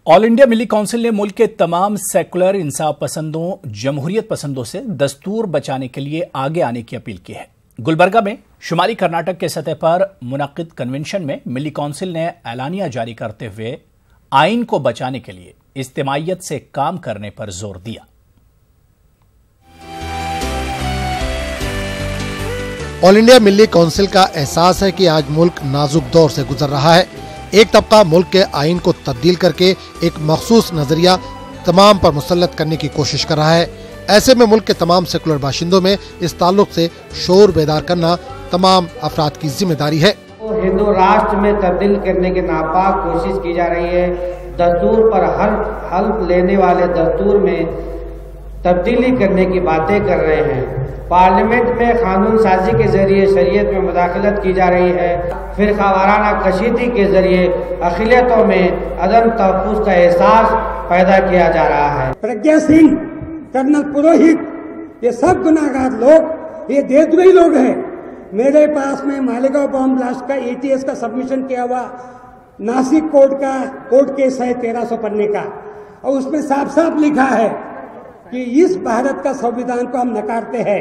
All India मिली council ने मुल्क के तमाम सेकुलर इंसाफ पसंदों, जमहूरियत पसंदों से दस्तूर बचाने के लिए आगे आने की अपील की है। गुलबर्गा में शुमाली कर्नाटक के सतह पर मुनक्किद कन्वेंशन में मिली काउंसिल ने एलानिया जारी करते हुए आइन को बचाने के लिए इज्तिमाइयत से काम करने पर जोर दिया। ऑल इंडिया मिली काउंसिल का एहसास है कि आज मुल्क नाजुक दौर से गुजर रहा है। एक तबका मुल्क के आइन को तब्दील करके एक मखसूस नजरिया तमाम पर मुसल्लत करने की कोशिश कर रहा है। ऐसे में मुल्क के तमाम सेकुलर बाशिंदों में इस ताल्लुक से शोर बेदार करना तमाम अफराद की जिम्मेदारी है। हिंदू राष्ट्र में तब्दील करने की नापाक कोशिश की जा रही है। दस्तूर पर हल लेने वाले दस्तूर में तब्दीली करने की बातें कर रहे हैं। पार्लियामेंट में कानून साजी के जरिए शरीयत में मुदाखलत की जा रही है। फिरकावाराना कशीदी के जरिए अक़लियतों में अदम तहफ़्फ़ुज़ का एहसास पैदा किया जा रहा है। प्रज्ञा सिंह, कर्नल पुरोहित, ये सब गुनाहगार लोग, ये देशद्रोही लोग हैं। मेरे पास में मालेगांव बॉम्ब ब्लास्ट का ATS का सबमिशन किया हुआ नासिक कोर्ट केस है 1300 पन्ने का, और उसमें साफ साफ लिखा है कि इस भारत का संविधान को हम नकारते हैं।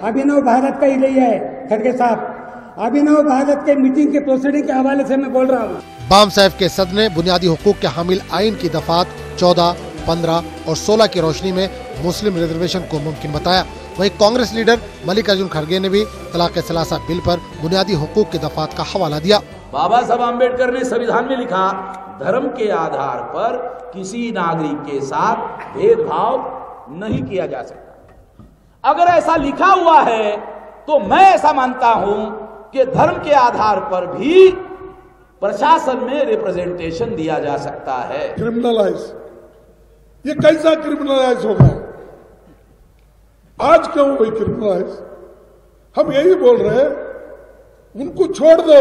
अभिनव भारत का ही नहीं है खड़गे साहब, अभिनव भारत के मीटिंग के प्रोसीडिंग के हवाले से मैं बोल रहा हूँ। बाम साहब के सदर ने बुनियादी हुकूक के हामिल आइन की दफात 14, 15 और 16 की रोशनी में मुस्लिम रिजर्वेशन को मुमकिन बताया। वहीं कांग्रेस लीडर मल्लिकार्जुन खड़गे ने भी तलाक सलासा बिल पर बुनियादी हुकूक की दफात का हवाला दिया। बाबा साहब आम्बेडकर ने संविधान में लिखा, धर्म के आधार पर किसी नागरिक के साथ भेदभाव नहीं किया जा सकता। अगर ऐसा लिखा हुआ है तो मैं ऐसा मानता हूं कि धर्म के आधार पर भी प्रशासन में रिप्रेजेंटेशन दिया जा सकता है। क्रिमिनलाइज, ये कैसा क्रिमिनलाइज होगा? आज क्यों हुई क्रिमिनलाइज? हम यही बोल रहे हैं, उनको छोड़ दो।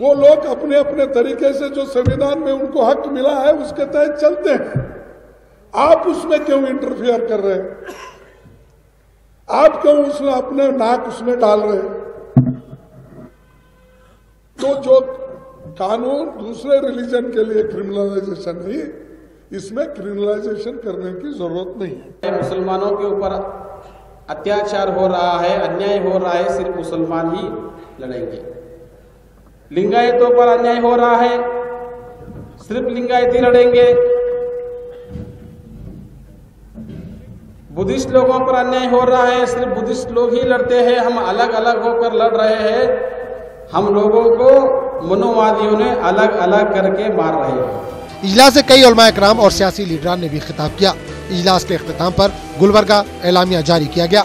वो लोग अपने अपने तरीके से जो संविधान में उनको हक मिला है उसके तहत चलते हैं। आप उसमें क्यों इंटरफियर कर रहे हैं? आप क्यों उसमें अपने नाक उसमें डाल रहे हैं? तो जो कानून दूसरे रिलीजन के लिए क्रिमिनलाइजेशन नहीं, इसमें क्रिमिनलाइजेशन करने की जरूरत नहीं है। मुसलमानों के ऊपर अत्याचार हो रहा है, अन्याय हो रहा है, सिर्फ मुसलमान ही लड़ेंगे। लिंगायतों पर अन्याय हो रहा है, सिर्फ लिंगायत ही लड़ेंगे। बुद्धिस्ट लोगों पर अन्याय हो रहा है, सिर्फ बुद्धिस्ट लोग ही लड़ते हैं। हम अलग अलग होकर लड़ रहे हैं। हम लोगों को मनोवादियों ने अलग अलग करके मार रहे हैं। इजलास से कई उलमा इकराम और सियासी लीडरान ने भी खिताब किया। इजलास के इख्तिताम पर गुलबर्गा एलामिया जारी किया गया।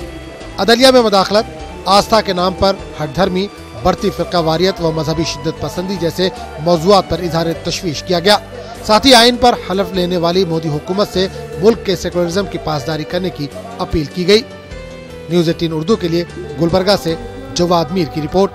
अदलिया में मुदाखलत, आस्था के नाम पर हठधर्मी, बढ़ती फिरकावारियत व मजहबी शिद्दत पसंदी जैसे मौज़ूआत पर इजहार तशवीश किया गया। साथ ही आइन पर हलफ लेने वाली मोदी हुकूमत से मुल्क के सेकुलरिज्म की पासदारी करने की अपील की गई। न्यूज़ 18 उर्दू के लिए गुलबर्गा से जवाद मीर की रिपोर्ट।